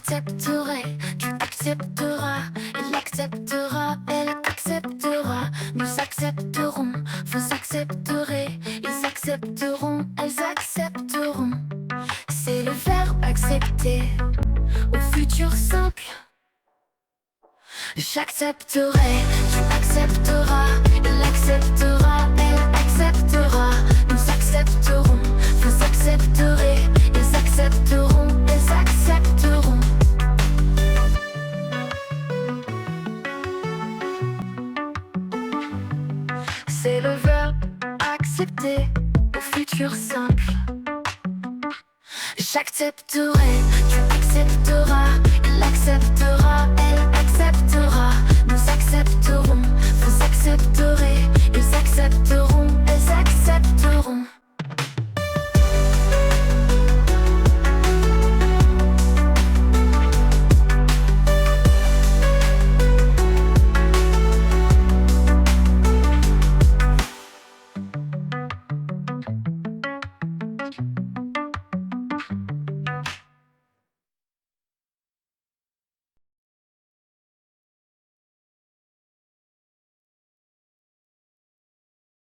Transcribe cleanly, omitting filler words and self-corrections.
accepterai, tu accepteras, il acceptera, elle acceptera, nous accepterons, vous accepterez, ils accepteront, elles accepteront. C'est le verbe accepter au futur simple. J'accepterai, tu accepteras, il acceptera, elle acceptera, nous accepterons, vous accepterez, ils accepteront, elles accepteront. C'est le verbe accepter au futur simple. J'accepterai, tu accepteras, il acceptera, elle acceptera, nous accepterons, vous accepterez,